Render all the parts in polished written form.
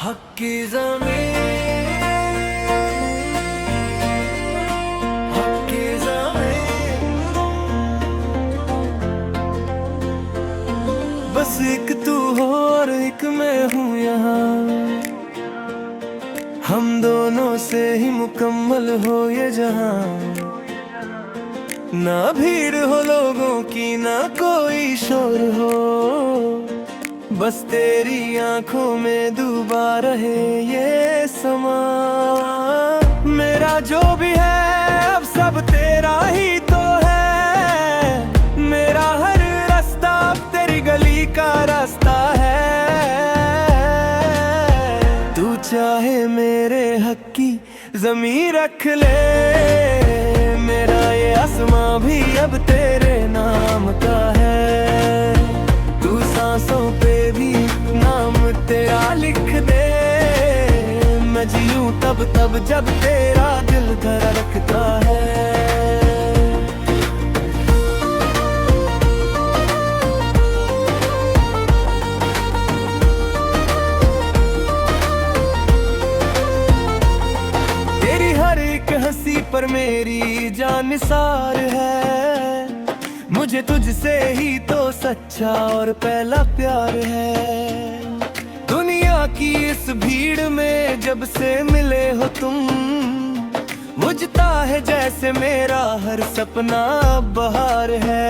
हक की ज़मीं, हक की ज़मीं, बस एक तू हो और एक मैं हूँ यहाँ। हम दोनों से ही मुकम्मल हो ये जहां। ना भीड़ हो लोगों की, ना कोई शोर हो, बस तेरी आंखों में डूबा रहे ये समा। मेरा जो भी है अब सब तेरा ही तो है, मेरा हर रास्ता अब तेरी गली का रास्ता है। तू चाहे मेरे हक की ज़मीं रख ले, मेरा ये आसमां भी अब तेरे नाम का है। तू सांसों पे भी नाम तेरा लिख दे, मैं जीऊं तब तब जब तेरा दिल धड़कता है। तेरी हर एक हंसी पर मेरी जान निसार है, मुझे तुझसे ही तो सच्चा और पहला प्यार है। दुनिया की इस भीड़ में जब से मिले हो तुम, मुझता है जैसे मेरा हर सपना बहार है।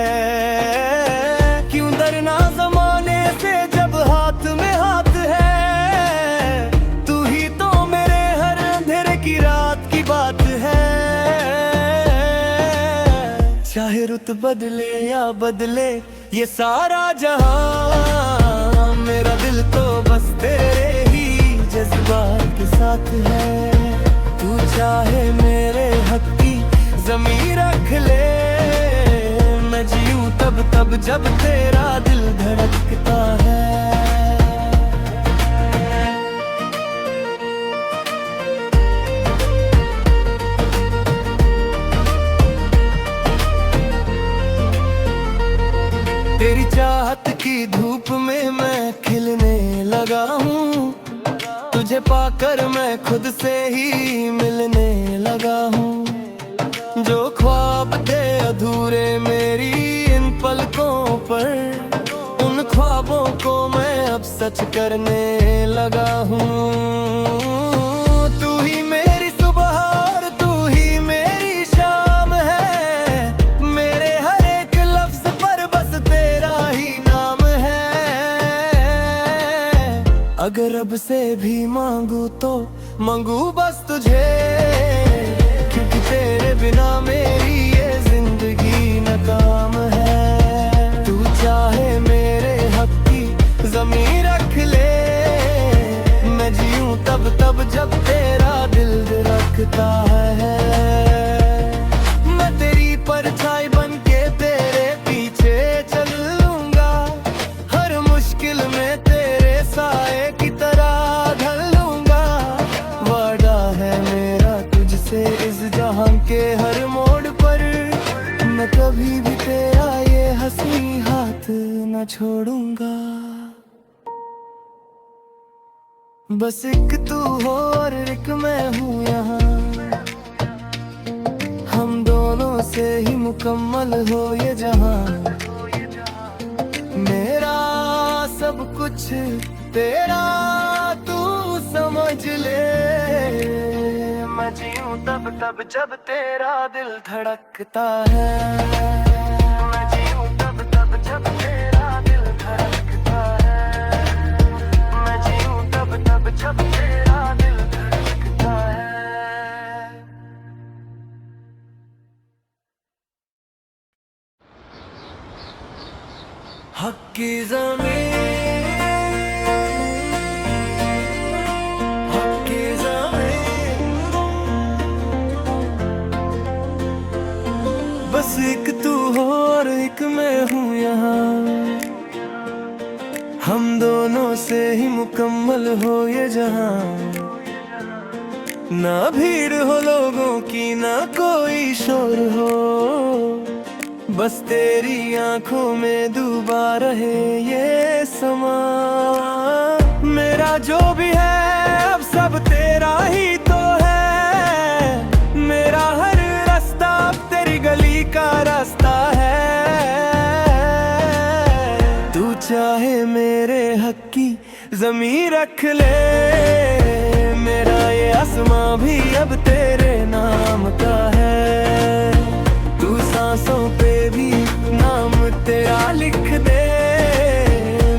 क्यों डरना ज़माने से जब हाथ में हाथ है, तू ही तो मेरे हर अंधेरे की रात की बात है। चाहे रुत बदले या बदले ये सारा जहां, मेरा दिल तो बस तेरे ही जज्बात के साथ है। तू चाहे मेरे हक की ज़मीं रख ले, मैं जीऊं तब तब जब तेरा दिल धड़कता है। तेरी चाहत की धूप में मैं खिलने लगा हूँ, तुझे पाकर मैं खुद से ही मिलने लगा हूँ। जो ख्वाब थे अधूरे मेरी इन पलकों पर, उन ख्वाबों को मैं अब सच करने लगा हूँ। तू ही मेरी सुबह और तू ही मेरी शाम है, मेरे हर एक लफ्ज पर बस तेरा ही नाम है। अगर अब से भी मांगू तो मांगू बस तुझे, क्योंकि तेरे बिना मेरी ये जिंदगी नाकाम है। तू चाहे मेरे हक की ज़मीं रख ले, मैं जीऊं तब तब जब तेरा दिल धड़कता है। मैं तेरी परछाई बन के तेरे पीछे चल लूंगा, हर मुश्किल में तेरे साए की तरह ढल लूंगा। वादा है मेरा तुझसे इस जहां के हर मोड़ पर, मैं कभी भी तेरा ये हंसी हाथ न छोड़ूंगा। बस एक तू हो और एक मैं हूँ यहाँ, हम दोनों से ही मुकम्मल हो ये जहां। मेरा सब कुछ तेरा तू समझ ले, मैं जीऊं तब तब जब तेरा दिल धड़कता है। मैं जीऊं तब तब जब तेरा दिल धड़कता है, मैं जीऊं तब तब जब तेरा दिल धड़कता है। हक की ज़मीं, हक की ज़मीं, बस एक तू हो और एक मैं हूँ यहाँ। हम दोनों से ही मुकम्मल हो ये जहां। ना भीड़ हो लोगों की, ना कोई शोर हो, बस तेरी आंखों में डूबा रहे ये समा। मेरा जो भी है मेरे हक की ज़मीं रख ले। मेरा ये आसमां भी अब तेरे नाम का है। तू सांसों पे भी नाम तेरा लिख दे।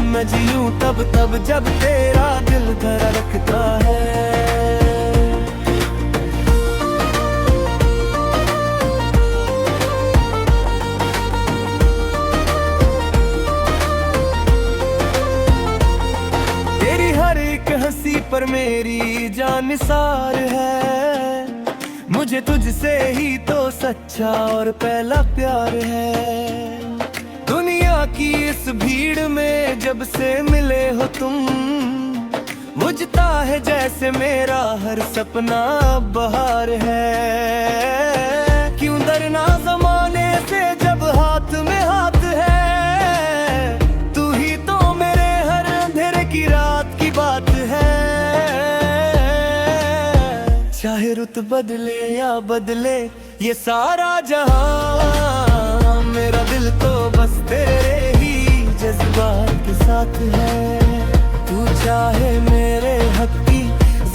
मैं जीऊं तब तब जब तेरा दिल धड़कता है। हंसी पर मेरी जान निसार है। मुझे तुझसे ही तो सच्चा और पहला प्यार है। दुनिया की इस भीड़ में जब से मिले हो तुम, बुझता है जैसे मेरा हर सपना बहार है। क्यों डरना ज़माने से जब हाथ में हाथ है। तू ही तो मेरे हर अंधेरे की रात की बात है। चाहे रुत बदले या बदले ये सारा जहां, मेरा दिल तो बस तेरे ही जज्बात के साथ है। तू चाहे मेरे हक की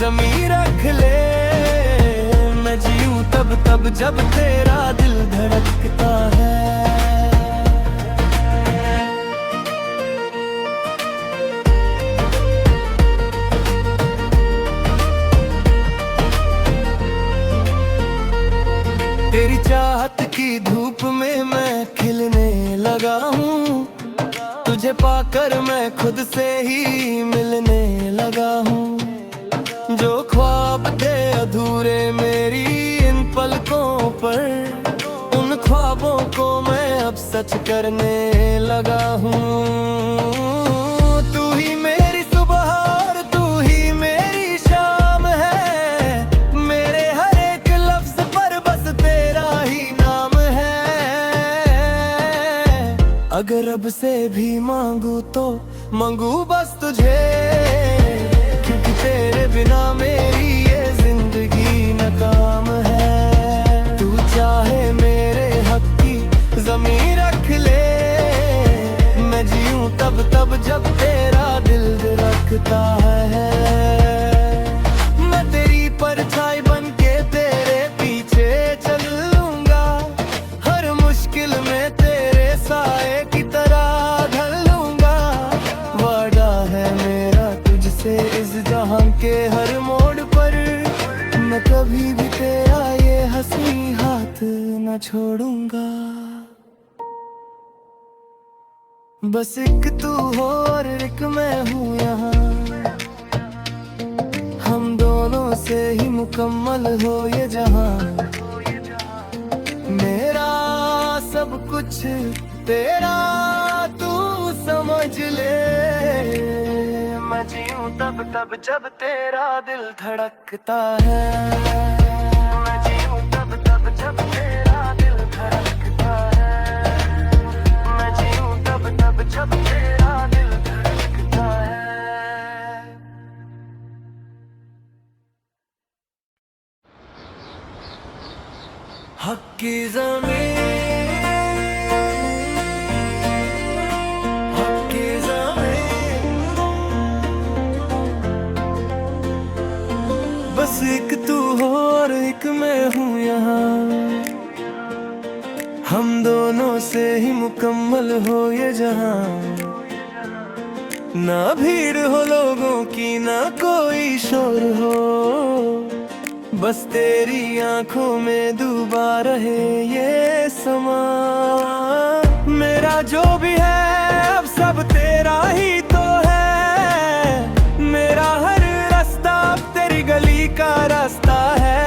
ज़मीं रख ले। मैं जीऊं तब तब जब तेरा दिल धड़कता है। तेरी चाहत की धूप में मैं खिलने लगा हूँ। तुझे पाकर मैं खुद से ही मिलने लगा हूँ। जो ख्वाब थे अधूरे मेरी इन पलकों पर, उन ख्वाबों को मैं अब सच करने लगा हूँ। तू ही मेरी सुबह और तू ही मेरी शाम है। मेरे हर एक लफ्ज पर बस तेरा ही नाम है। अगर रब से भी मांगू तो मांगू बस तुझे, क्योंकि तेरे बिना मेरी ये जिंदगी नाकाम है। तू चाहे मेरे हक की ज़मीं रख ले। मैं जीऊं तब तब जब तेरा दिल धड़कता है। मैं तेरी परछाई बन के तेरे पीछे चल लूंगा। हर मुश्किल में तेरे साए की तरह ढल लूंगा। वादा है मेरा तुझसे इस जहां के हर मोड़ पर, मैं कभी भी तेरा ये हंसी हाथ न छोड़ूंगा। बस एक तू हो और एक मैं हूँ यहाँ, हम दोनों से ही मुकम्मल हो ये जहां। मेरा सब कुछ तेरा तू समझ ले। मैं जीऊं तब तब जब तेरा दिल धड़कता है। मैं जीऊं तब तब जब तेरा दिल धड़कता है। मैं जीऊं तब तब जब तेरा दिल धड़कता है। हक की ज़मीं, हक की ज़मीं, बस एक तू हो और एक मैं हूँ यहाँ। हम दोनों से ही मुकम्मल हो ये जहां। ना भीड़ हो लोगों की ना कोई शोर हो, बस तेरी आंखों में डूबा रहे ये समा। मेरा जो भी है अब सब तेरा ही तो है। मेरा हर रास्ता अब तेरी गली का रास्ता है।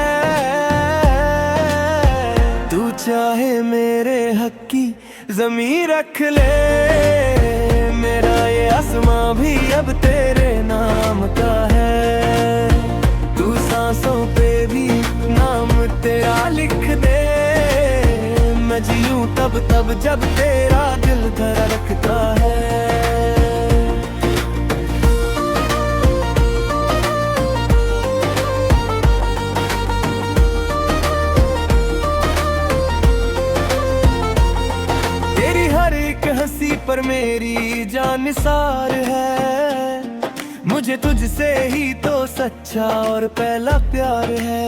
तू चाहे मेरे हक की ज़मीं रख ले। मेरा ये आसमां भी अब तेरे नाम का है। तू सांसों पे भी नाम तेरा लिख दे। मैं जीऊं तब तब जब तेरा दिल धड़कता है। तेरी हर एक हंसी पर पर मेरी जान निसार है। मुझे तुझसे ही तो सच्चा और पहला प्यार है।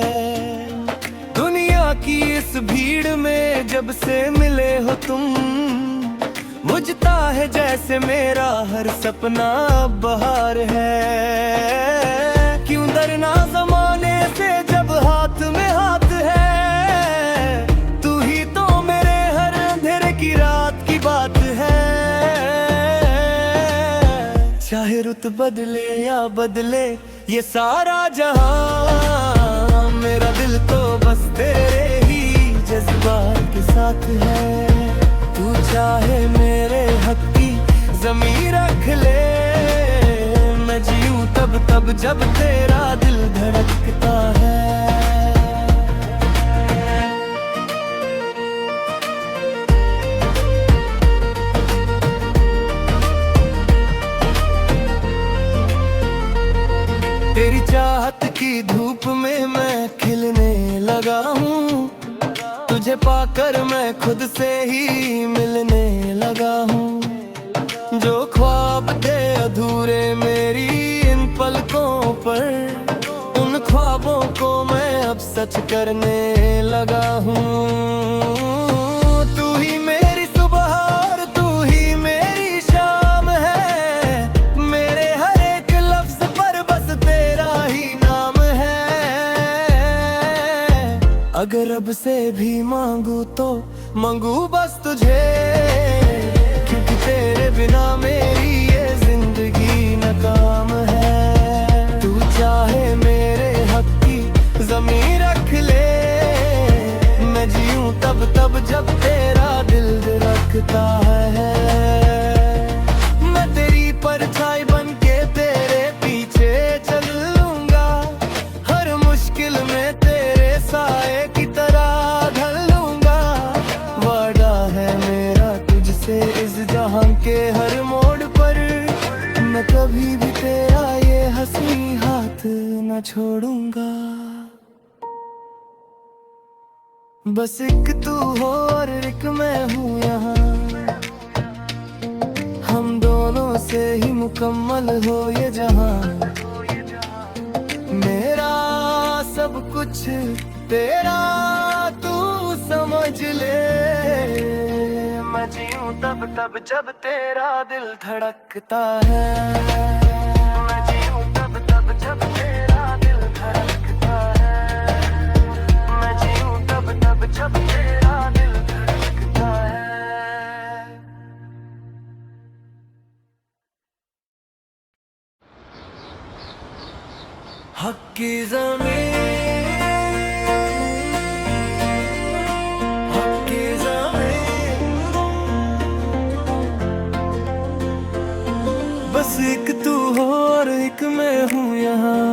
दुनिया की इस भीड़ में जब से मिले हो तुम, मुझता है जैसे मेरा हर सपना बहार है। क्यों डरना ज़माने से जब हाथ में हाथ है, तू ही तो मेरे हर अंधेरे की रात की बात है। चाहे रुत बदले या बदले ये सारा जहां, मेरा दिल तो बस तेरे ही जज्बात के साथ है। तू चाहे मेरे हक की ज़मीं रख ले, मैं जीऊं तब तब जब तेरा दिल धड़कता है। तेरी चाहत की धूप में मैं खिलने लगा हूँ, तुझे पाकर मैं खुद से ही मिलने लगा हूँ। जो ख्वाब थे अधूरे मेरी इन पलकों पर, उन ख्वाबों को मैं अब सच करने लगा हूँ। तू ही मेरी सुबह और तू ही मेरी शाम है, मेरे हर एक लफ्ज पर बस तेरा ही नाम है। अगर अब से भी मांगू तो मांगू बस तुझे, क्योंकि तेरे बिना मेरी ये जिंदगी नाकाम है। तू चाहे मेरे हक की ज़मीं रख ले, मैं जीऊं तब तब जब तेरा दिल धड़कता है। मैं तेरी परछाई बन के तेरे पीछे चल लूंगा, हर मुश्किल में तेरे साए की तरह ढल लूंगा। वादा है मेरा तुझसे इस जहां के हर मोड़ पर, मैं कभी भी तेरा ये हंसी हाथ न छोड़ूंगा। बस एक तू हो और एक मैं हूँ यहाँ, हम दोनों से ही मुकम्मल हो ये जहां। मेरा सब कुछ तेरा तू समझ ले, मैं जीऊं तब तब जब तेरा दिल धड़कता है। मैं जीऊं तब तब जब तेरा दिल धड़कता है। मैं जीऊं तब तब जब तेरा दिल धड़कता है। हक की ज़मीं, हक की ज़मीं, बस एक तू हो और एक मैं हूँ यहाँ,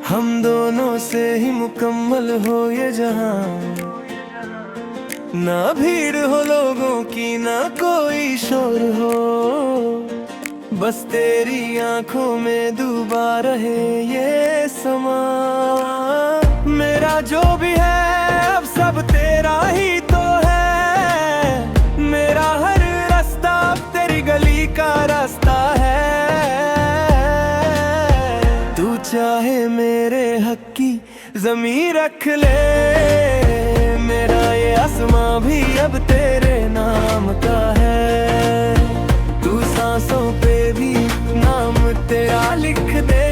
हम दोनों से ही मुकम्मल हो ये जहां। ना भीड़ हो लोगों की ना कोई शोर हो, बस तेरी आंखों में डूबा रहे ये समा। मेरा जो भी है अब सब तेरा ही तो है, मेरा हर रास्ता अब तेरी गली का रास्ता है। तू चाहे मेरे हक की ज़मीं रख ले, मेरा ये आसमां भी अब तेरे नाम का है। तू सांसों पे भी नाम तेरा लिख दे,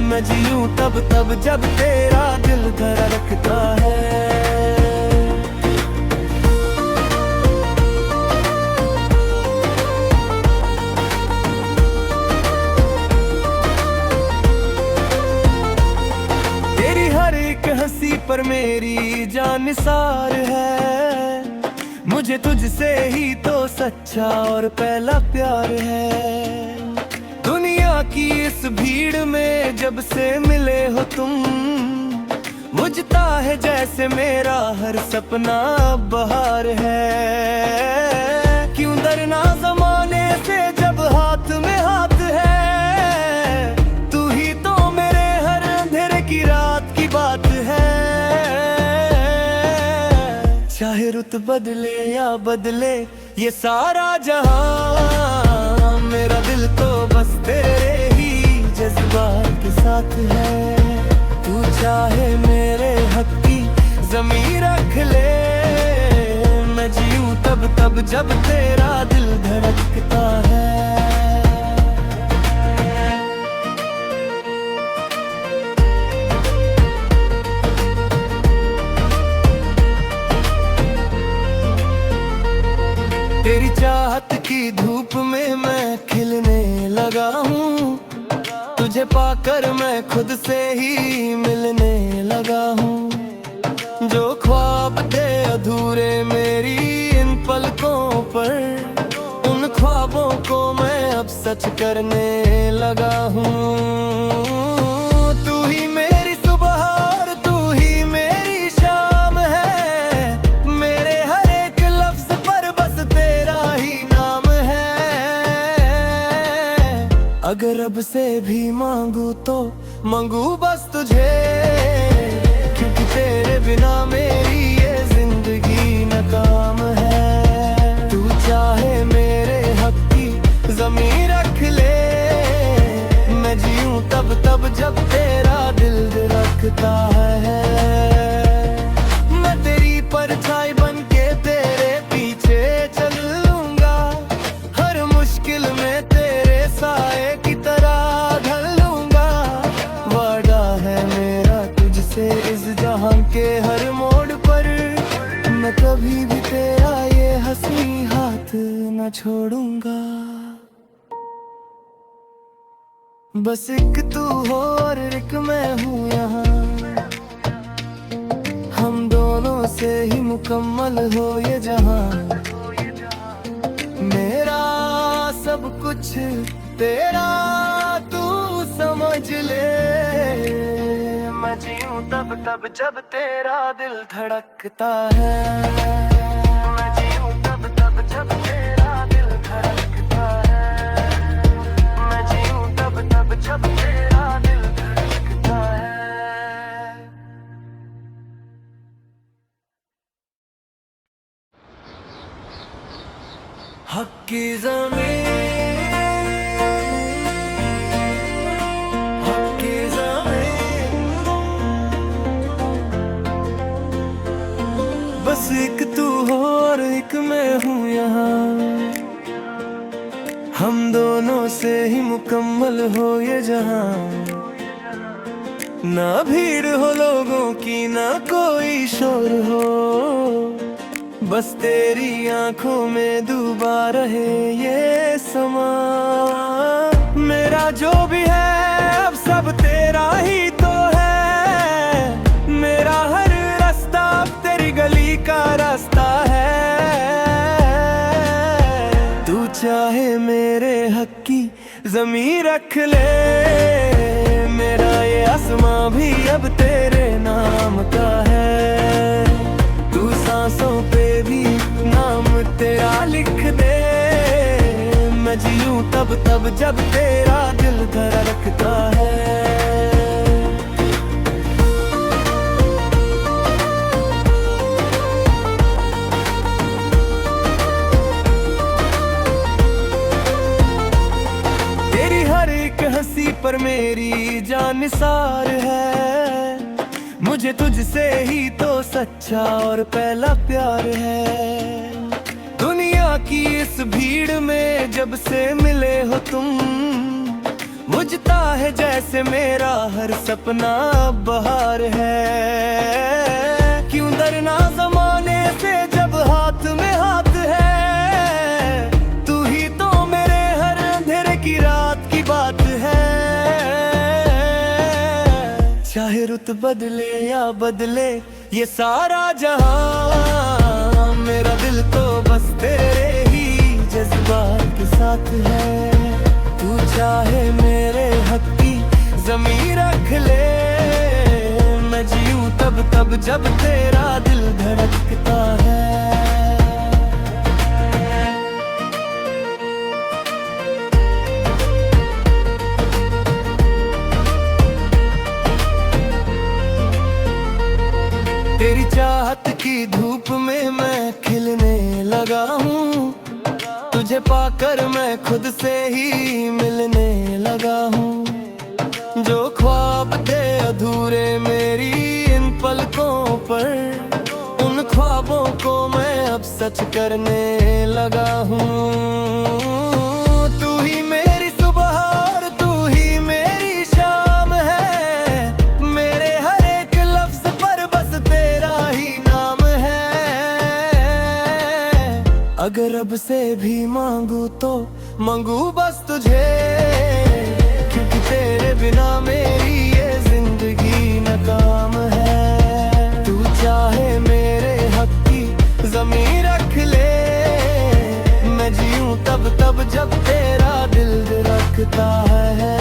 मैं जीऊं तब तब जब तेरा दिल धड़कता है। तेरी हर एक हंसी पर मेरी जान निसार है, मुझे तुझसे ही तो सच्चा और पहला प्यार है। दुनिया की इस भीड़ में जब से मिले हो तुम, मुझता है जैसे मेरा हर सपना बहार है। क्यों डरना ज़माने से जब हाथ में हाथ है, तू ही तो मेरे हर अंधेरे की रात की बात है। चाहे रुत रुत बदले या बदले ये सारा जहां, मेरा दिल तो बस तेरे ही जज्बात के साथ है। तू चाहे मेरे हक की ज़मीं रख ले, मैं जीऊं तब जब तेरा दिल धड़कता है। तेरी चाहत की धूप में मैं खिलने लगा हूँ, तुझे पाकर मैं खुद से ही मिलने लगा हूँ। जो ख्वाब थे अधूरे मेरी इन पलकों पर, उन ख्वाबों को मैं अब सच करने लगा हूँ। तू ही मेरी सुबह और तू ही मेरी शाम है, मेरे हर एक लफ्ज पर बस तेरा ही नाम है। अगर अब से भी मांगू तो मांगू बस तुझे, क्योंकि तेरे बिना मेरी ये जिंदगी नाकाम है। तू चाहे मेरे हक की ज़मीं रख ले, मैं जीऊं तब जब तेरा दिल धड़कता है। मैं तेरी परछाई बन के तेरे पीछे चल लूंगा, हर मुश्किल में तेरे साए की तरह ढल लूंगा। वादा है मेरा तुझसे इस जहां के हर मोड़ पर, मैं कभी भी तेरा ये हंसी हाथ न छोड़ूंगा। बस एक तू हो और एक मैं हूँ यहाँ, हम दोनों से ही मुकम्मल हो ये जहां। मेरा सब कुछ तेरा तू समझ ले, मैं जीऊं तब जब तेरा दिल धड़कता है। मैं जीऊं तब जब तेरा दिल धड़कता है। मैं जीऊं तब जब तेरा दिल धड़कता है। हक की ज़मीं, हक की ज़मीं, बस एक तू हो और एक मैं हूँ यहाँ, हम दोनों से ही मुकम्मल हो ये जहां। ना भीड़ हो लोगों की ना कोई शोर हो, बस तेरी आंखों में डूबा रहे ये समा। मेरा जो भी है अब सब तेरा ही तो है, मेरा हर रास्ता अब तेरी गली का रास्ता है। तू चाहे मेरे हक की ज़मीं रख ले, मेरा ये आसमां भी अब तेरे नाम का है। तू सांसों पे भी नाम तेरा लिख दे, मैं जीऊं तब जब तेरा दिल धड़कता है। तेरी हर एक हंसी पर मेरी जान निसार है, मुझे तुझसे ही तो सच्चा और पहला प्यार है। दुनिया की इस भीड़ में जब से मिले हो तुम, बुझता है जैसे मेरा हर सपना बहार है। क्यों डरना ज़माने से जब हाथ में हाथ है, तू ही तो मेरे हर अंधेरे की रात की बात है। चाहे रुत बदले या बदले ये सारा जहां, मेरा दिल तो बस तेरे ही जज्बात के साथ है। तू चाहे मेरे हक की ज़मीं रख ले, मैं जीऊं तब जब तेरा दिल धड़कता है। तेरी चाहत की धूप में मैं पाकर मैं खुद से ही मिलने लगा हूँ। जो ख्वाब थे अधूरे मेरी इन पलकों पर, उन ख्वाबों को मैं अब सच करने लगा हूँ। तू ही मेरी सुबह और तू ही मेरी शाम है, मेरे हर एक लफ्ज पर बस तेरा ही नाम है। अगर अब से भी मांगू तो मांगू बस तुझे, क्योंकि तेरे बिना मेरी ये जिंदगी नाकाम है। तू चाहे मेरे हक की ज़मीन रख ले, मैं जीऊं तब जब तेरा दिल धड़कता है।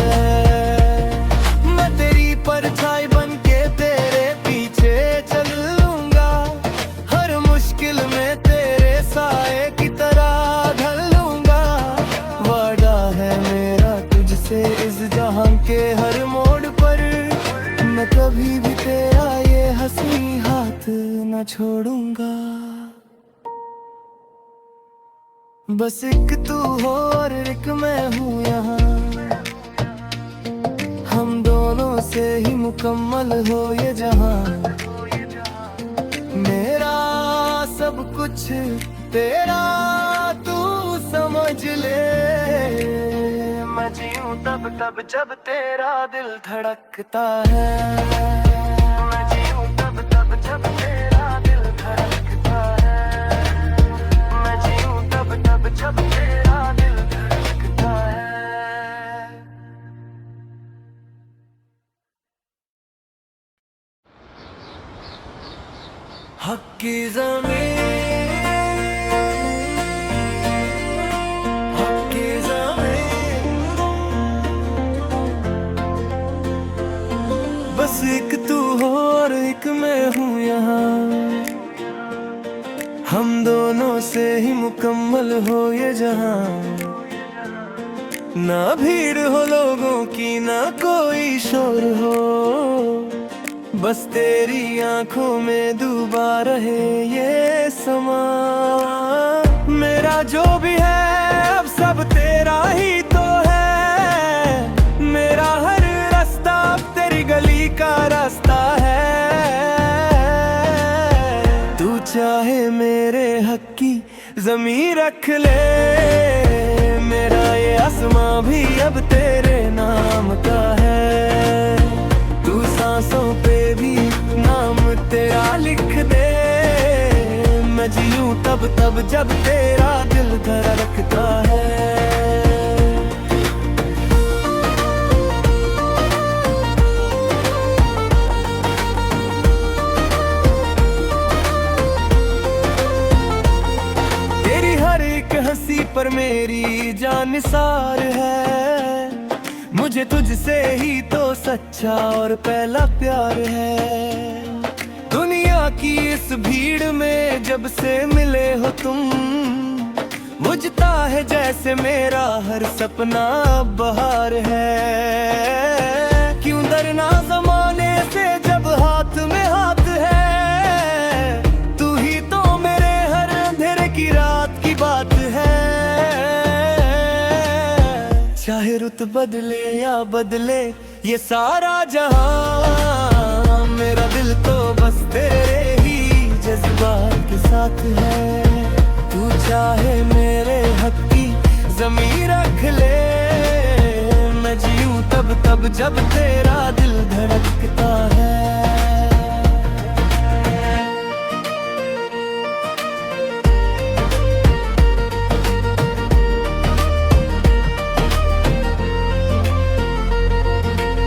मैं तेरी परछाई बन के तेरे पीछे चल लूंगा, हर मुश्किल में तेरे साए की तरह ढल लूंगा। वादा है मेरा तुझसे इस जहां के हर मोड़ पर, मैं कभी भी तेरा ये हंसी हाथ न छोड़ूंगा। बस एक तू हो और एक मैं हूँ यहाँ, हम दोनों से ही मुकम्मल हो ये जहां। मेरा सब कुछ तेरा तू समझ ले, मैं जीऊं तब जब तेरा दिल धड़कता है। मैं जीऊं तब जब तेरा दिल धड़कता है। मैं जीऊं तब जब तेरा दिल धड़कता है। हक की ज़मीन, हक की ज़मीन, बस एक तू हो और एक मैं हूँ यहाँ, हम दोनों से ही मुकम्मल हो ये जहां। ना भीड़ हो लोगों की ना कोई शोर हो, बस तेरी आंखों में डूबा रहे ये समा। मेरा जो भी है अब सब तेरा ही तो है, मेरा हर रास्ता अब तेरी गली का रास्ता है। तू चाहे मेरे हक की ज़मीन रख ले, मेरा ये आसमां भी अब तेरे नाम का है। तू सांसों पे भी नाम तेरा लिख दे, मैं जीऊं तब जब तेरा दिल धड़कता है। तेरी हर एक हंसी पर मेरी जान निसार है, मुझे तुझसे ही तो सच्चा और पहला प्यार है। दुनिया की इस भीड़ में जब से मिले हो तुम, मुझता है जैसे मेरा हर सपना बहार है। क्यों डरना ज़माने से जब हाथ में हाथ है, तू ही तो मेरे हर अंधेरे की रात की बात है। चाहे रुत बदले या बदले ये सारा जहां, मेरा दिल तो बस तेरे ही जज्बात के साथ है। तू चाहे मेरे हक की ज़मीन रख ले, मैं जीऊं तब जब तेरा दिल धड़कता है।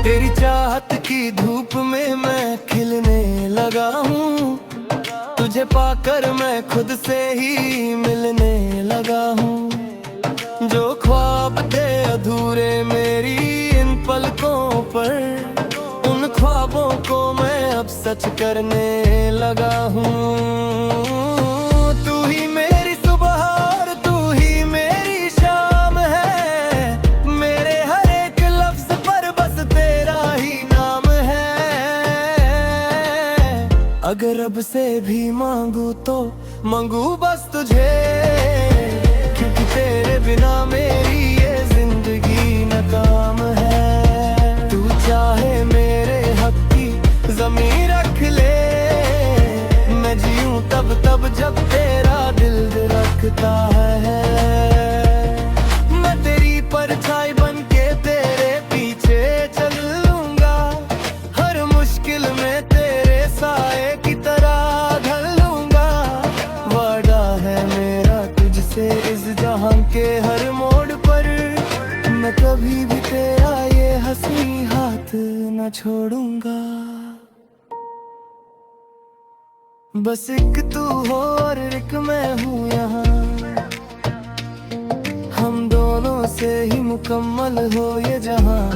तेरी चाहत की धूप में मैं खिलने लगा हूँ, तुझे पाकर मैं खुद से ही मिलने लगा हूँ। जो ख्वाब थे अधूरे मेरी इन पलकों पर, उन ख्वाबों को मैं अब सच करने लगा हूँ। तू ही मेरी सुबह और तू ही मेरी शाम है, मेरे हर एक लफ्ज पर बस तेरा ही नाम है। अगर अब से भी मांगू तो मांगू बस तुझे, क्योंकि तेरे बिना मेरी ये जिंदगी नाकाम है। तू चाहे मेरे हक की ज़मीन रख ले, मैं जीऊं तब तब जब तेरा दिल धड़कता है। मैं तेरी परछाई बन के तेरे पीछे चल लूंगा, हर मुश्किल में तेरे साए की तरह ढल लूंगा। वादा है मेरा तुझसे इस जहां के हर मोड़ पर, मैं कभी भी तेरा ये हंसी हाथ न छोड़ूंगा। बस एक तू हो और एक मैं हूँ यहाँ, हम दोनों से ही मुकम्मल हो ये जहां।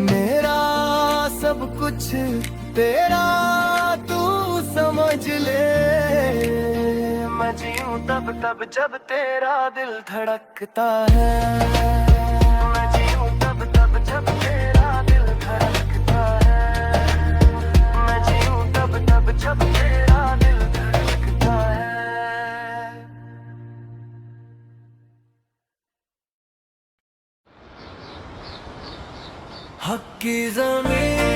मेरा सब कुछ तेरा तू समझ ले, मैं जीऊं तब तब जब तेरा दिल धड़कता है। मैं जीऊं तब तब जब तेरा दिल धड़कता है। मैं जीऊं तब तब जब तेरा दिल धड़कता है। हक की ज़मीन,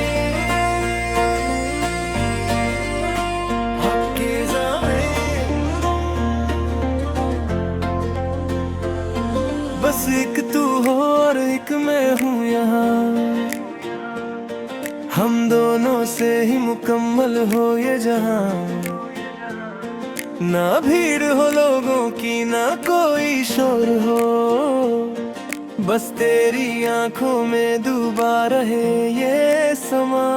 हक की ज़मीन, बस एक तू हो और एक मैं हूँ यहाँ, हम दोनों से ही मुकम्मल हो ये जहां। ना भीड़ हो लोगों की ना कोई शोर हो, बस तेरी आंखों में डूबा रहे ये समा।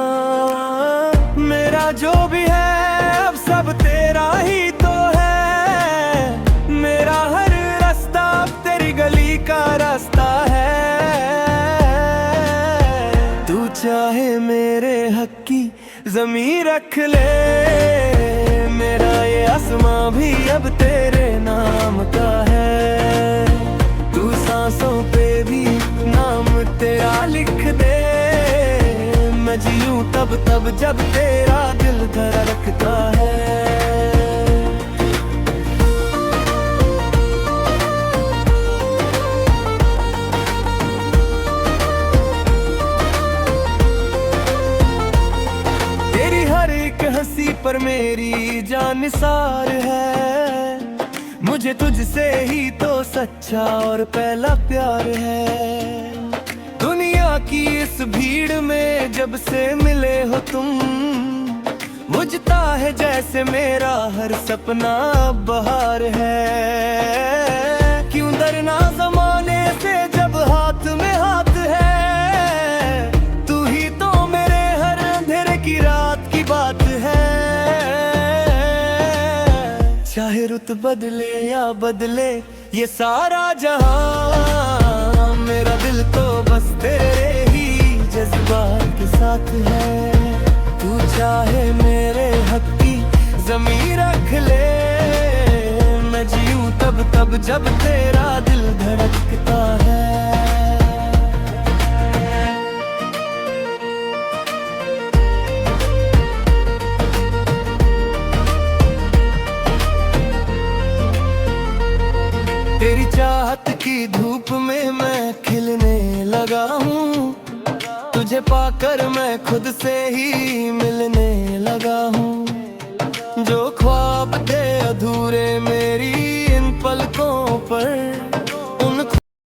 मेरा जो भी है अब सब तेरा ही तो है, मेरा हर रास्ता अब तेरी गली का रास्ता है। तू चाहे मेरे हक की ज़मीन रख ले, मेरा ये आसमां भी अब तेरे नाम का है। तू सांसों पे भी नाम तेरा लिख दे, मैं जीऊं तब तब जब तेरा दिल धड़कता है। तेरी हर एक हंसी पर मेरी जान निसार है, मुझे तुझसे ही तो सच्चा और पहला प्यार है। दुनिया की इस भीड़ में जब से मिले हो तुम, मुझता है जैसे मेरा हर सपना बहार है। क्यों डरना ज़माने से जब हाथ में हाथ है, तू ही तो मेरे हर अंधेरे की रात की बात है। चाहे रुत बदले या बदले ये सारा जहां, मेरा दिल तो बस तेरे ही जज्बात के साथ है। तू चाहे मेरे हक की ज़मीन रख ले, मैं जीऊं तब तब जब तेरा दिल धड़कता है। तेरी चाहत की धूप में मैं खिलने लगा हूँ, तुझे पाकर मैं खुद से ही मिलने लगा हूँ। जो ख्वाब थे अधूरे मेरी इन पलकों पर,